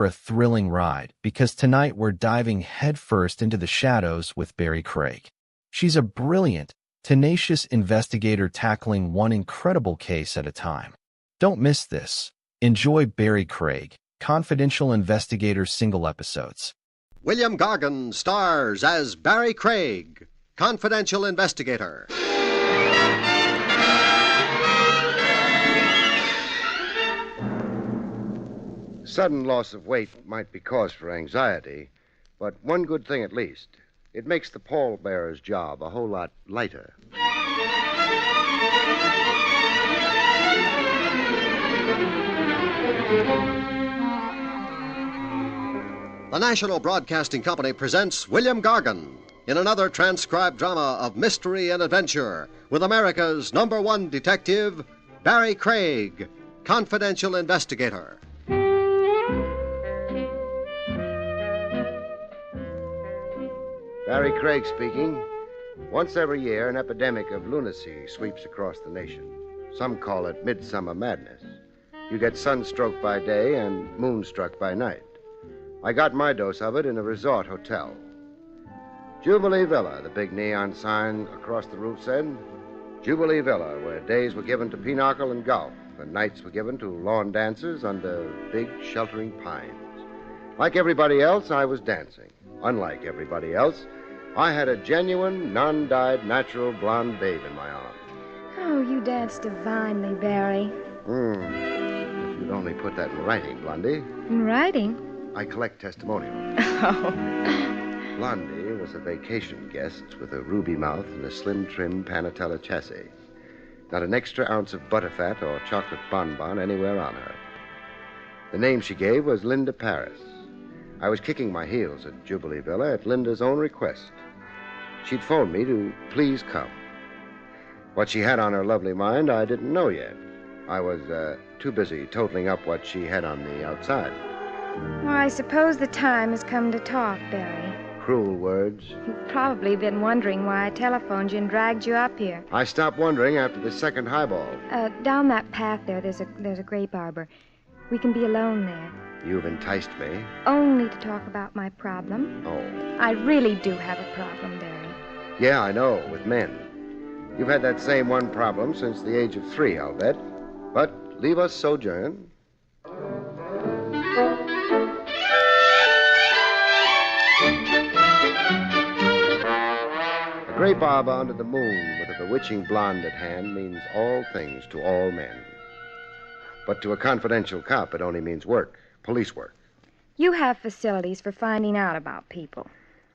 for a thrilling ride because tonight we're diving headfirst into the shadows with Barry Craig. She's a brilliant, tenacious investigator tackling one incredible case at a time. Don't miss this. Enjoy Barry Craig, Confidential Investigator single episodes. William Gargan stars as Barry Craig, Confidential Investigator. Sudden loss of weight might be cause for anxiety, but one good thing at least. It makes the pallbearer's job a whole lot lighter. The National Broadcasting Company presents William Gargan in another transcribed drama of mystery and adventure with America's #1 detective, Barry Craig, Confidential Investigator. Barry Craig speaking. Once every year, an epidemic of lunacy sweeps across the nation. Some call it midsummer madness. You get sunstroke by day and moonstruck by night. I got my dose of it in a resort hotel. Jubilee Villa, the big neon sign across the roof said. Jubilee Villa, where days were given to pinochle and golf, and nights were given to lawn dances under big sheltering pines. Like everybody else, I was dancing. Unlike everybody else, I had a genuine, non-dyed, natural blonde babe in my arms. Oh, you dance divinely, Barry. If you'd only put that in writing, Blondie. In writing? I collect testimonials. Oh. Blondie was a vacation guest with a ruby mouth and a slim, trim Panatella chassis. Not an extra ounce of butterfat or chocolate bonbon anywhere on her. The name she gave was Linda Paris. I was kicking my heels at Jubilee Villa at Linda's own request. She'd phoned me to please come. What she had on her lovely mind, I didn't know yet. I was too busy totaling up what she had on the outside. Well, I suppose the time has come to talk, Barry. Cruel words. You've probably been wondering why I telephoned you and dragged you up here. I stopped wondering after the second highball. Down that path there's a grape arbor. We can be alone there. You've enticed me. Only to talk about my problem. Oh. I really do have a problem, Barry. Yeah, I know, with men. You've had that same one problem since the age of 3, I'll bet. But leave us sojourn. A grape arbor under the moon with a bewitching blonde at hand means all things to all men. But to a confidential cop, it only means work, police work. You have facilities for finding out about people.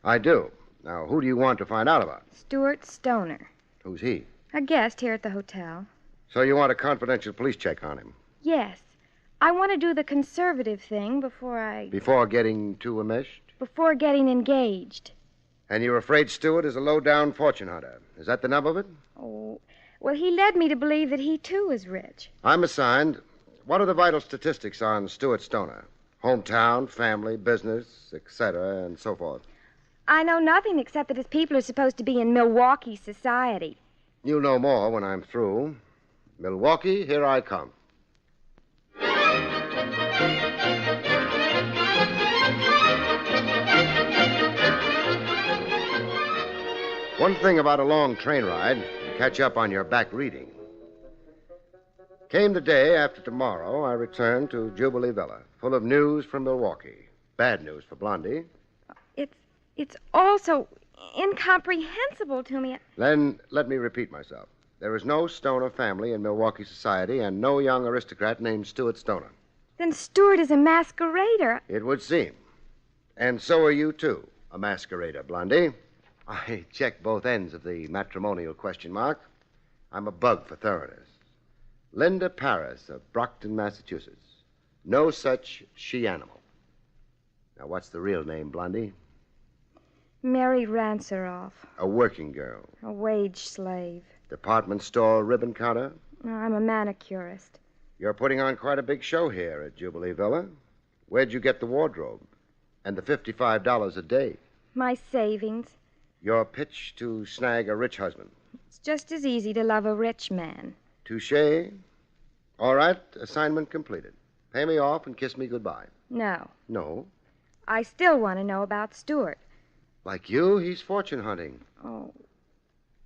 I do. Now, who do you want to find out about? Stuart Stoner. Who's he? A guest here at the hotel. So you want a confidential police check on him? Yes. I want to do the conservative thing before Before getting too enmeshed? Before getting engaged. And you're afraid Stewart is a low-down fortune hunter. Is that the nub of it? Oh, well, he led me to believe that he, too, is rich. I'm assigned. What are the vital statistics on Stuart Stoner? Hometown, family, business, etc., and so forth. I know nothing except that his people are supposed to be in Milwaukee society. You'll know more when I'm through. Milwaukee, here I come. One thing about a long train ride, you catch up on your back reading. Came the day after tomorrow, I returned to Jubilee Villa, full of news from Milwaukee. Bad news for Blondie. It's all so incomprehensible to me. Then let me repeat myself. There is no Stoner family in Milwaukee society and no young aristocrat named Stuart Stoner. Then Stuart is a masquerader. It would seem. And so are you, too, a masquerader, Blondie. I check both ends of the matrimonial question mark. I'm a bug for thoroughness. Linda Paris of Brockton, Massachusetts. No such she-animal. Now, what's the real name, Blondie? Mary Ranceroff. A working girl. A wage slave. Department store ribbon counter. No, I'm a manicurist. You're putting on quite a big show here at Jubilee Villa. Where'd you get the wardrobe? And the $55 a day? My savings. Your pitch to snag a rich husband. It's just as easy to love a rich man. Touché. All right, assignment completed. Pay me off and kiss me goodbye. No. No. I still want to know about Stuart. Like you, he's fortune hunting. Oh.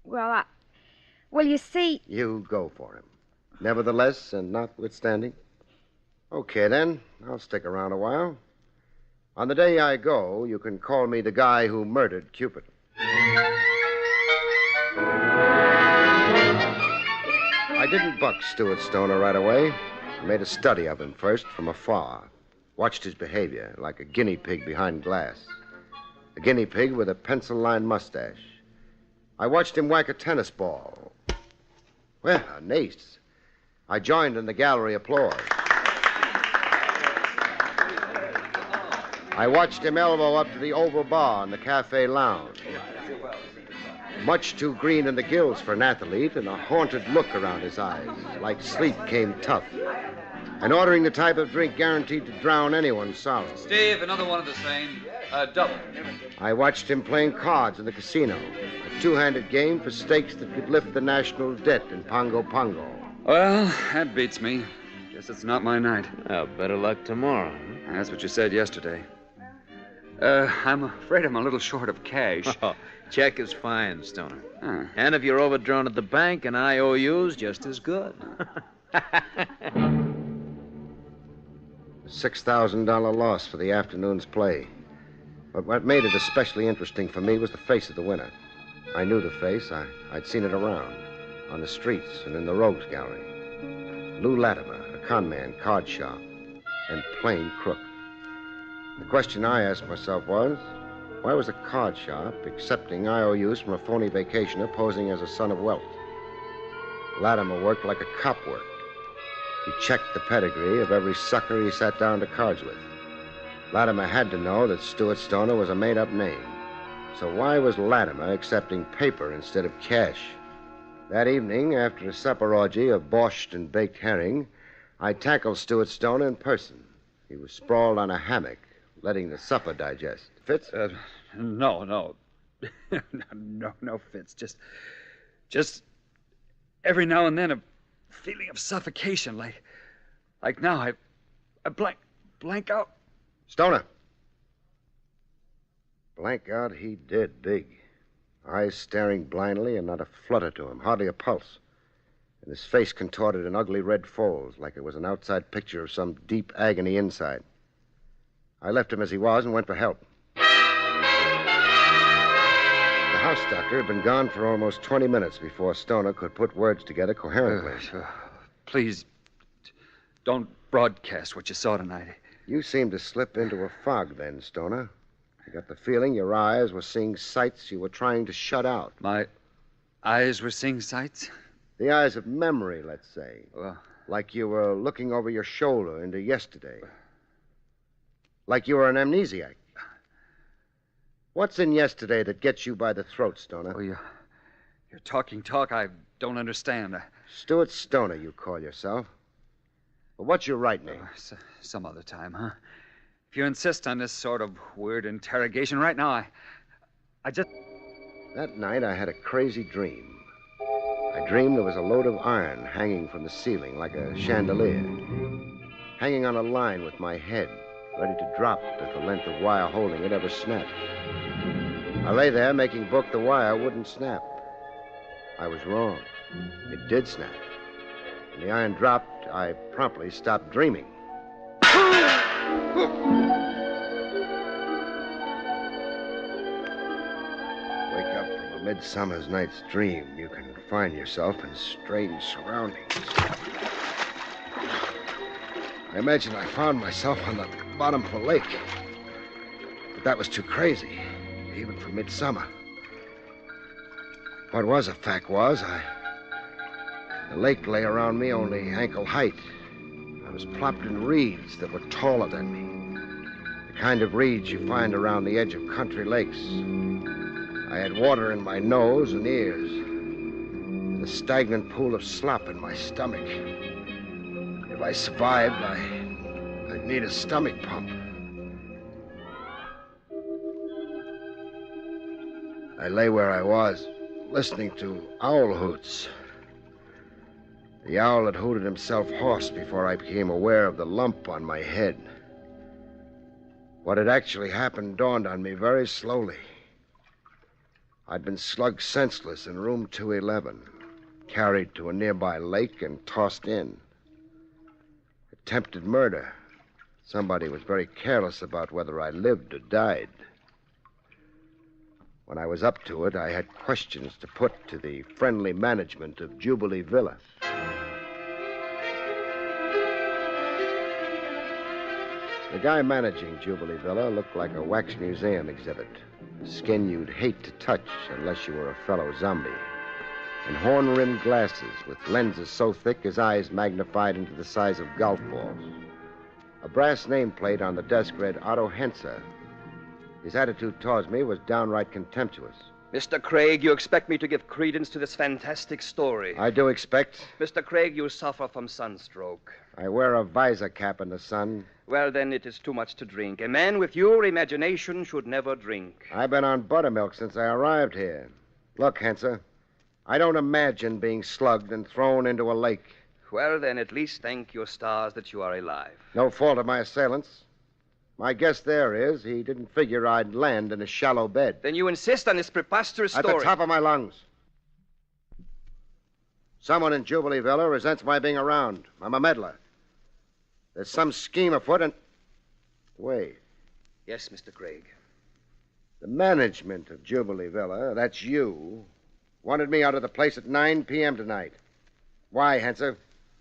Well, Well, you see... You go for him. Nevertheless, and notwithstanding. Okay, then. I'll stick around a while. On the day I go, you can call me the guy who murdered Cupid. I didn't buck Stuart Stoner right away. I made a study of him first from afar. Watched his behavior like a guinea pig behind glass. A guinea pig with a pencil-lined mustache. I watched him whack a tennis ball. Well, an ace. I joined in the gallery applause. I watched him elbow up to the oval bar in the cafe lounge. Much too green in the gills for an athlete, and a haunted look around his eyes, like sleep came tough. And ordering the type of drink guaranteed to drown anyone's sorrow. Steve, another one of the same. Double. I watched him playing cards in the casino, a two-handed game for stakes that could lift the national debt in Pongo Pongo. Well, that beats me. Guess it's not my night. Well, better luck tomorrow. That's what you said yesterday. I'm afraid I'm a little short of cash. Oh, check is fine, Stoner. Huh. And if you're overdrawn at the bank, an IOU's just as good. $6,000 loss for the afternoon's play. But what made it especially interesting for me was the face of the winner. I knew the face. I'd seen it around, on the streets and in the rogues gallery. Lou Latimer, a conman, card sharp, and plain crook. The question I asked myself was, why was a card sharp accepting IOUs from a phony vacationer posing as a son of wealth? Latimer worked like a cop worked. He checked the pedigree of every sucker he sat down to cards with. Latimer had to know that Stuart Stoner was a made-up name. So why was Latimer accepting paper instead of cash? That evening, after a supper orgy of borscht and baked herring, I tackled Stuart Stoner in person. He was sprawled on a hammock, letting the supper digest. Fitz? No. no, Fitz. Just every now and then a feeling of suffocation, like now I blank out. Stoner. Blank out he did, big. Eyes staring blindly and not a flutter to him, hardly a pulse. And his face contorted in ugly red folds, like it was an outside picture of some deep agony inside. I left him as he was and went for help. The house doctor had been gone for almost 20 minutes before Stoner could put words together coherently. Please, don't broadcast what you saw tonight. You seemed to slip into a fog then, Stoner. I got the feeling your eyes were seeing sights you were trying to shut out. My eyes were seeing sights? The eyes of memory, let's say. Well, like you were looking over your shoulder into yesterday. Like you were an amnesiac. What's in yesterday that gets you by the throat, Stoner? well, you're talking talk I don't understand. Stuart Stoner, you call yourself. Well, what's your right name? Some other time, huh? If you insist on this sort of weird interrogation right now, I just... That night I had a crazy dream. I dreamed there was a load of iron hanging from the ceiling like a chandelier. Hanging on a line with my head, ready to drop if the length of wire holding it ever snapped. I lay there making book the wire wouldn't snap. I was wrong. It did snap. When the iron dropped, I promptly stopped dreaming. Wake up from a midsummer's night's dream, you can find yourself in strange surroundings. I imagine I found myself on the bottom of a lake. But that was too crazy, even for midsummer. What was a fact was, the lake lay around me only ankle height. I was plopped in reeds that were taller than me. The kind of reeds you find around the edge of country lakes. I had water in my nose and ears, and a stagnant pool of slop in my stomach. If I survived, I'd need a stomach pump. I lay where I was, listening to owl hoots. The owl had hooted himself hoarse before I became aware of the lump on my head. What had actually happened dawned on me very slowly. I'd been slugged senseless in room 211, carried to a nearby lake and tossed in. Attempted murder. Somebody was very careless about whether I lived or died. When I was up to it, I had questions to put to the friendly management of Jubilee Villa. The guy managing Jubilee Villa looked like a wax museum exhibit. Skin you'd hate to touch unless you were a fellow zombie. And horn-rimmed glasses with lenses so thick his eyes magnified into the size of golf balls. A brass nameplate on the desk read Otto Henser. His attitude towards me was downright contemptuous. Mr. Craig, you expect me to give credence to this fantastic story. I do expect. Mr. Craig, you suffer from sunstroke. I wear a visor cap in the sun. Well, then it is too much to drink. A man with your imagination should never drink. I've been on buttermilk since I arrived here. Look, Henser, I don't imagine being slugged and thrown into a lake. Well, then at least thank your stars that you are alive. No fault of my assailant's. My guess there is he didn't figure I'd land in a shallow bed. Then you insist on this preposterous story. At the top of my lungs. Someone in Jubilee Villa resents my being around. I'm a meddler. There's some scheme afoot and... Wait. Yes, Mr. Craig. The management of Jubilee Villa, that's you, wanted me out of the place at 9 p.m. tonight. Why, Henser?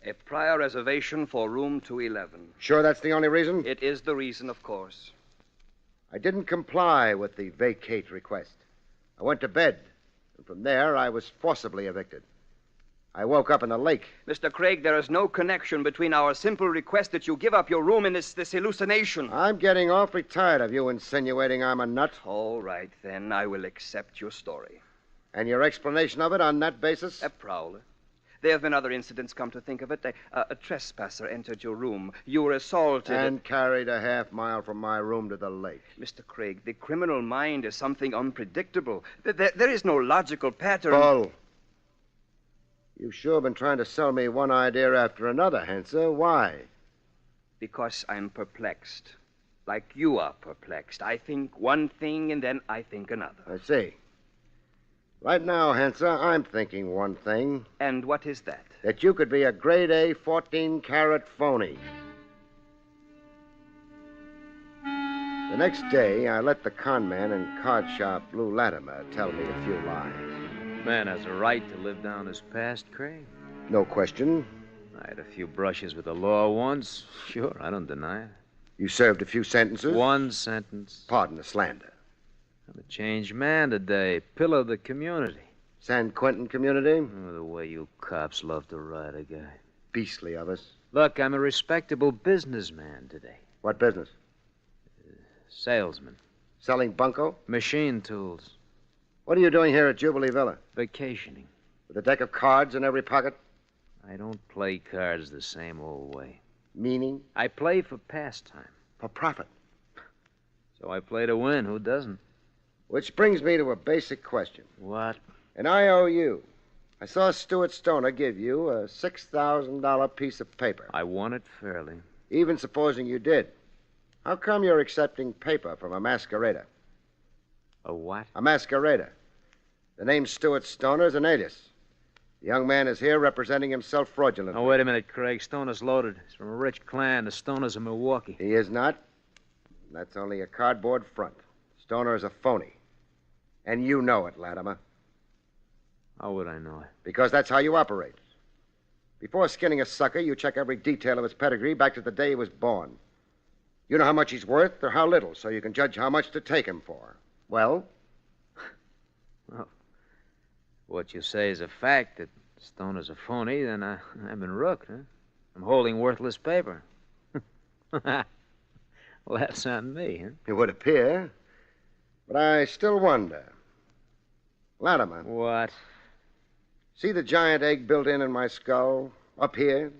A prior reservation for room 211. Sure that's the only reason? It is the reason, of course. I didn't comply with the vacate request. I went to bed, and from there I was forcibly evicted. I woke up in the lake. Mr. Craig, there is no connection between our simple request that you give up your room and this hallucination. I'm getting awfully tired of you insinuating I'm a nut. All right, then. I will accept your story. And your explanation of it on that basis? A prowler. There have been other incidents, come to think of it. A trespasser entered your room. You were assaulted. And carried a half mile from my room to the lake. Mr. Craig, the criminal mind is something unpredictable. There is no logical pattern. Bull. You've sure been trying to sell me one idea after another, Henser. Why? Because I'm perplexed. Like you are perplexed. I think one thing and then I think another. I see. Right now, Henser, I'm thinking one thing. And what is that? That you could be a grade A 14-carat phony. The next day, I let the conman and card shop Lou Latimer tell me a few lies. Man has a right to live down his past, Craig. No question. I had a few brushes with the law once. Sure, I don't deny it. You served a few sentences? One sentence. Pardon the slander. I'm a changed man today. Pillar of the community. San Quentin community? Oh, the way you cops love to ride a guy. Beastly of us. Look, I'm a respectable businessman today. What business? Salesman. Selling bunco? Machine tools. What are you doing here at Jubilee Villa? Vacationing. With a deck of cards in every pocket? I don't play cards the same old way. Meaning? I play for pastime. For profit. So I play to win. Who doesn't? Which brings me to a basic question. What? An IOU. I saw Stuart Stoner give you a $6,000 piece of paper. I won it fairly. Even supposing you did. How come you're accepting paper from a masquerader? A what? A masquerader. The name Stuart Stoner is an alias. The young man is here representing himself fraudulently. Oh, wait a minute, Craig. Stoner's loaded. He's from a rich clan. The Stoners of Milwaukee. He is not. That's only a cardboard front. Stoner is a phony. And you know it, Latimer. How would I know it? Because that's how you operate. Before skinning a sucker, you check every detail of his pedigree back to the day he was born. You know how much he's worth or how little, so you can judge how much to take him for. Well? Well, what you say is a fact, that Stoner's a phony, then I've been rooked, huh? I'm holding worthless paper. Well, that's on me, huh? It would appear. But I still wonder. Latimer. What? See the giant egg built in my skull? Up here?